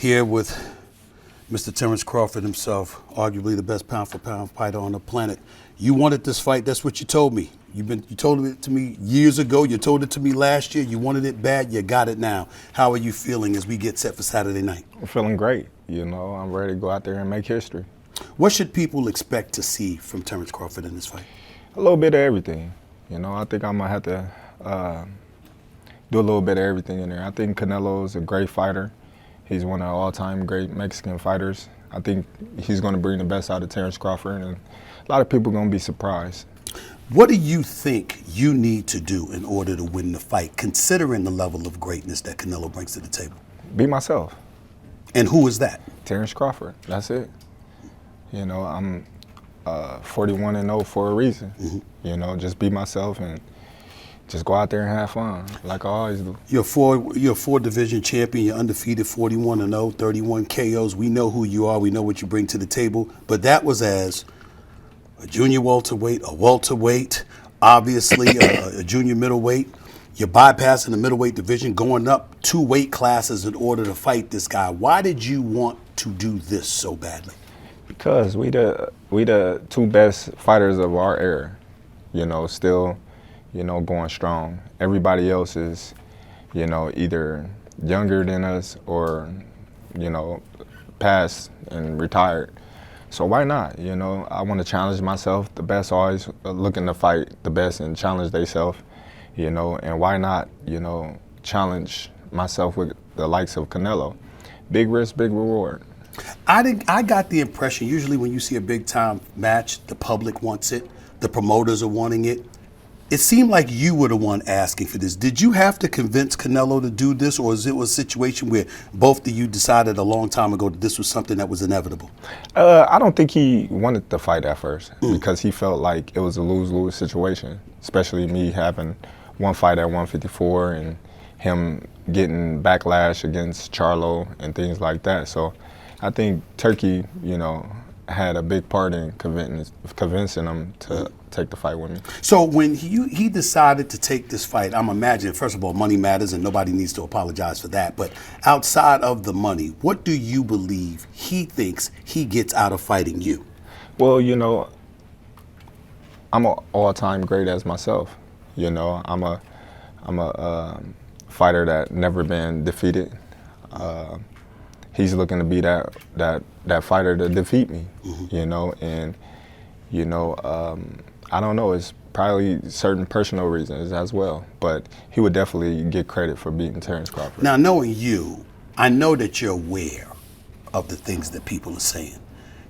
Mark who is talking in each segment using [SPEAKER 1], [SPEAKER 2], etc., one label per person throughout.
[SPEAKER 1] Here with Mr. Terence Crawford himself, arguably the best pound-for-pound fighter on the planet. You wanted this fight. That's what you told me. You told it to me years ago. You told it to me last year. You wanted it bad. You got it now. How are you feeling as we get set for Saturday night?
[SPEAKER 2] I'm feeling great. You know, I'm ready to go out there and make history.
[SPEAKER 1] What should people expect to see from Terence Crawford in this fight?
[SPEAKER 2] A little bit of everything. You know, I think I'm going to have to do a little bit of everything in there. I think Canelo is a great fighter. He's one of the all-time great Mexican fighters. I think he's going to bring the best out of Terence Crawford, and a lot of people are going to be surprised.
[SPEAKER 1] What do you think you need to do in order to win the fight, considering the level of greatness that Canelo brings to the table?
[SPEAKER 2] Be myself.
[SPEAKER 1] And who is that?
[SPEAKER 2] Terence Crawford. That's it. You know, I'm 41-0 for a reason. Mm-hmm. You know, just be myself and just go out there and have fun, like I always do.
[SPEAKER 1] You're a four-division champion. You're undefeated, 41-0, 31 KOs. We know who you are. We know what you bring to the table. But that was as a junior welterweight, a welterweight, obviously a junior middleweight. You're bypassing the middleweight division, going up 2 weight classes in order to fight this guy. Why did you want to do this so badly?
[SPEAKER 2] Because we the 2 best fighters of our era. You know, still, you know, going strong. Everybody else is, you know, either younger than us or, you know, passed and retired. So why not? You know, I want to challenge myself. The best always looking to fight the best and challenge themselves, you know, and why not, you know, challenge myself with the likes of Canelo. Big risk, big reward.
[SPEAKER 1] I got the impression, usually when you see a big-time match, the public wants it, the promoters are wanting it. It seemed like you were the one asking for this. Did you have to convince Canelo to do this, or is it a situation where both of you decided a long time ago that this was something that was inevitable?
[SPEAKER 2] I don't think he wanted to fight at first because he felt like it was a lose-lose situation, especially me having one fight at 154 and him getting backlash against Charlo and things like that. So I think Turkey, you know, had a big part in convincing him to take the fight with me.
[SPEAKER 1] So when he decided to take this fight, I'm imagining, first of all, money matters and nobody needs to apologize for that. But outside of the money, what do you believe he thinks he gets out of fighting you?
[SPEAKER 2] Well, you know, I'm an all-time great as myself. You know, I'm a fighter that never been defeated. He's looking to be that fighter to defeat me, you know, and, you know, I don't know, it's probably certain personal reasons as well, but he would definitely get credit for beating Terence Crawford.
[SPEAKER 1] Now, knowing you, I know that you're aware of the things that people are saying.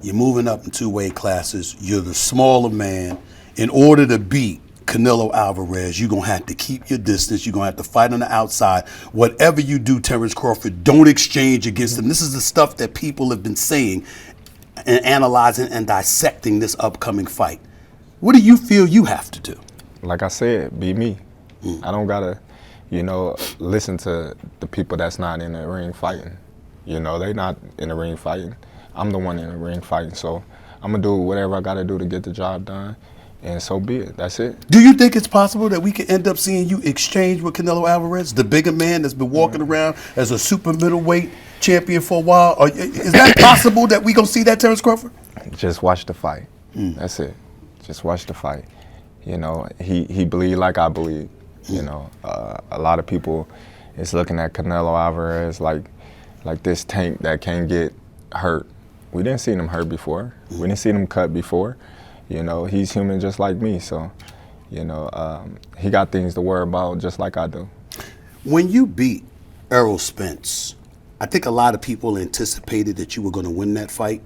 [SPEAKER 1] You're moving up in 2 weight classes, you're the smaller man. In order to beat Canelo Alvarez, you're going to have to keep your distance. You're going to have to fight on the outside. Whatever you do, Terence Crawford, don't exchange against him. This is the stuff that people have been saying and analyzing and dissecting this upcoming fight. What do you feel you have to do?
[SPEAKER 2] Like I said, be me. I don't got to, you know, listen to the people that's not in the ring fighting. You know, they not in the ring fighting. I'm the one in the ring fighting. So I'm going to do whatever I got to do to get the job done. And so be it. That's it.
[SPEAKER 1] Do you think it's possible that we could end up seeing you exchange with Canelo Alvarez, the bigger man that's been walking around as a super middleweight champion for a while? Is that possible that we gonna see that, Terence Crawford?
[SPEAKER 2] Just watch the fight. That's it. Just watch the fight. You know, he believed like I believe. You know, a lot of people is looking at Canelo Alvarez like this tank that can't get hurt. We didn't see him hurt before. We didn't see him cut before. You know, he's human just like me, so, you know, he got things to worry about just like I do.
[SPEAKER 1] When you beat Errol Spence, I think a lot of people anticipated that you were going to win that fight.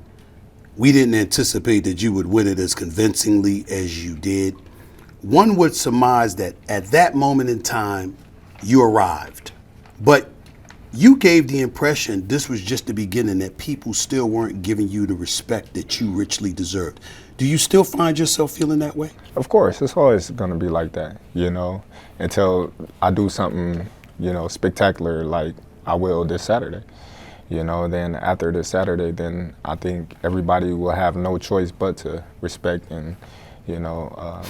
[SPEAKER 1] We didn't anticipate that you would win it as convincingly as you did. One would surmise that at that moment in time, you arrived. But you gave the impression this was just the beginning, that people still weren't giving you the respect that you richly deserved. Do you still find yourself feeling that way?
[SPEAKER 2] Of course, it's always going to be like that, you know, until I do something, you know, spectacular like I will this Saturday. You know, then after this Saturday, then I think everybody will have no choice but to respect and, you know,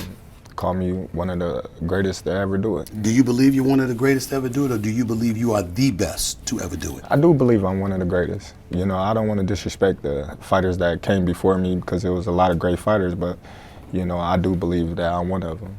[SPEAKER 2] call me one of the greatest to ever do it.
[SPEAKER 1] Do you believe you're one of the greatest to ever do it, or do you believe you are the best to ever do it?
[SPEAKER 2] I do believe I'm one of the greatest. You know, I don't want to disrespect the fighters that came before me because there was a lot of great fighters, but, you know, I do believe that I'm one of them.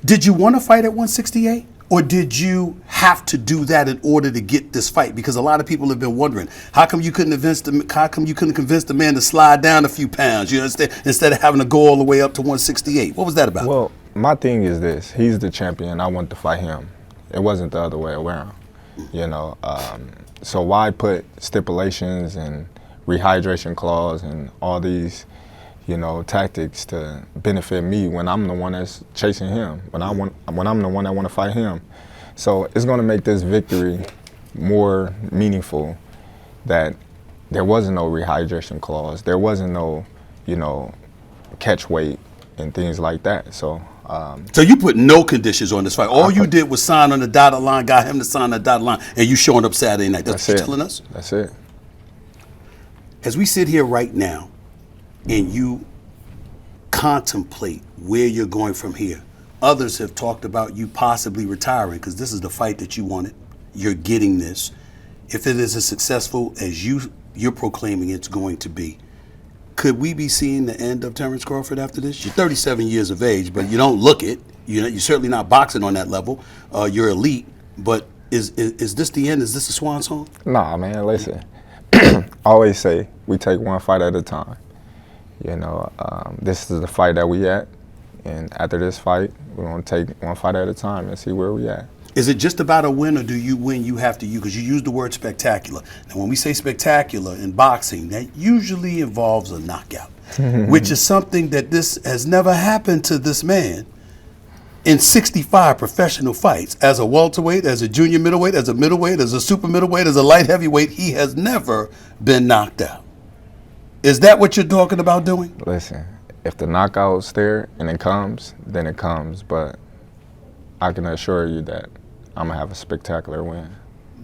[SPEAKER 1] Did you want to fight at 168? Or did you have to do that in order to get this fight? Because a lot of people have been wondering, how come you couldn't convince the man to slide down a few pounds, you know, instead of having to go all the way up to 168? What was that about?
[SPEAKER 2] Well, my thing is this: he's the champion. I want to fight him. It wasn't the other way around, you know. So why put stipulations and rehydration clause and all these, you know, tactics to benefit me when I'm the one that's chasing him, when I'm the one that want to fight him? So it's going to make this victory more meaningful that there wasn't no rehydration clause, there wasn't no, you know, catch weight and things like that. So
[SPEAKER 1] so you put no conditions on this fight. All you did was sign on the dotted line, got him to sign on the dotted line, and you showing up Saturday night. That's what you're telling us?
[SPEAKER 2] That's it.
[SPEAKER 1] As we sit here right now, and you contemplate where you're going from here, others have talked about you possibly retiring because this is the fight that you wanted. You're getting this. If it is as successful as you're proclaiming it's going to be, could we be seeing the end of Terence Crawford after this? You're 37 years of age, but you don't look it. You're certainly not boxing on that level. You're elite, but is this the end? Is this a swan song?
[SPEAKER 2] Nah, man, listen. I always say we take one fight at a time. You know, this is the fight that we at, and after this fight, we're gonna take one fight at a time and see where we at.
[SPEAKER 1] Is it just about a win, or do you win, you have to because you use the word spectacular. Now, when we say spectacular in boxing, that usually involves a knockout, which is something that this has never happened to this man in 65 professional fights. As a welterweight, as a junior middleweight, as a middleweight, as a super middleweight, as a light heavyweight, he has never been knocked out. Is that what you're talking about doing?
[SPEAKER 2] Listen, if the knockout's there and it comes, then it comes. But I can assure you that I'm going to have a spectacular win.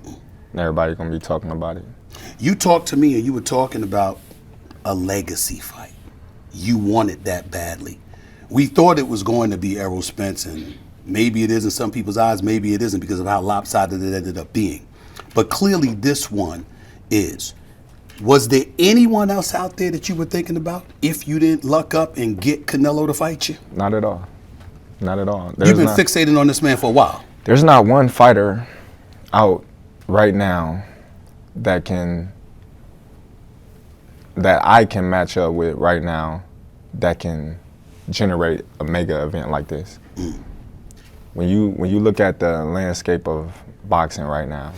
[SPEAKER 2] And everybody's going to be talking about it.
[SPEAKER 1] You talked to me and you were talking about a legacy fight. You wanted that badly. We thought it was going to be Errol Spence, and maybe it is in some people's eyes, maybe it isn't because of how lopsided it ended up being. But clearly this one is. Was there anyone else out there that you were thinking about if you didn't luck up and get Canelo to fight you?
[SPEAKER 2] Not at all. Not at all.
[SPEAKER 1] You've been fixated on this man for a while.
[SPEAKER 2] There's not one fighter out right now that I can match up with right now that can generate a mega event like this. When you look at the landscape of boxing right now,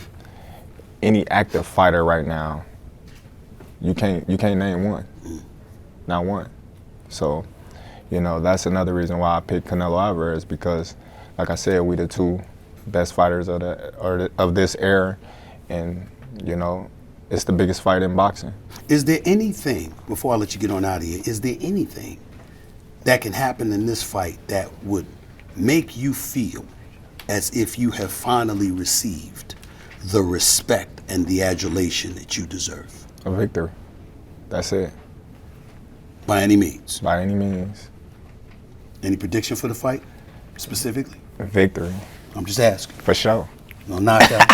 [SPEAKER 2] any active fighter right now, you can't name one, not one. So, you know, that's another reason why I picked Canelo Alvarez, because, like I said, we the two best fighters of this era, and you know, it's the biggest fight in boxing.
[SPEAKER 1] Is there anything, before I let you get on out of here, is there anything that can happen in this fight that would make you feel as if you have finally received the respect and the adulation that you deserve?
[SPEAKER 2] A victory. That's it.
[SPEAKER 1] By any means? By
[SPEAKER 2] any means.
[SPEAKER 1] Any prediction for the fight, specifically?
[SPEAKER 2] A victory.
[SPEAKER 1] I'm just asking.
[SPEAKER 2] For sure.
[SPEAKER 1] No knockout.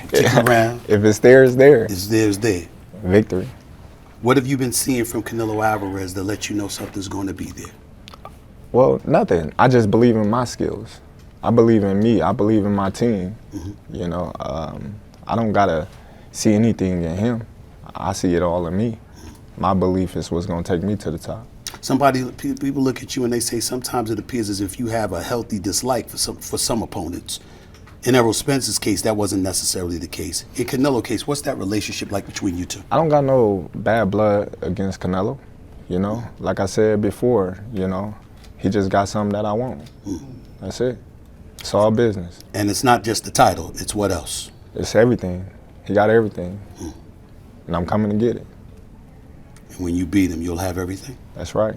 [SPEAKER 1] Particular round.
[SPEAKER 2] If it's there, it's there.
[SPEAKER 1] It's there, it's there.
[SPEAKER 2] Victory.
[SPEAKER 1] What have you been seeing from Canelo Alvarez that let you know something's going to be there?
[SPEAKER 2] Well, nothing. I just believe in my skills. I believe in me. I believe in my team. You know, I don't gotta see anything in him. I see it all in me. My belief is what's gonna take me to the top.
[SPEAKER 1] People look at you and they say sometimes it appears as if you have a healthy dislike for some opponents. In Errol Spence's case, that wasn't necessarily the case. In Canelo's case, what's that relationship like between you two?
[SPEAKER 2] I don't got no bad blood against Canelo. You know, like I said before, you know, he just got something that I want. That's it. It's all business.
[SPEAKER 1] And it's not just the title, it's what else?
[SPEAKER 2] It's everything. He got everything. And I'm coming to get it.
[SPEAKER 1] And when you beat him, you'll have everything?
[SPEAKER 2] That's right.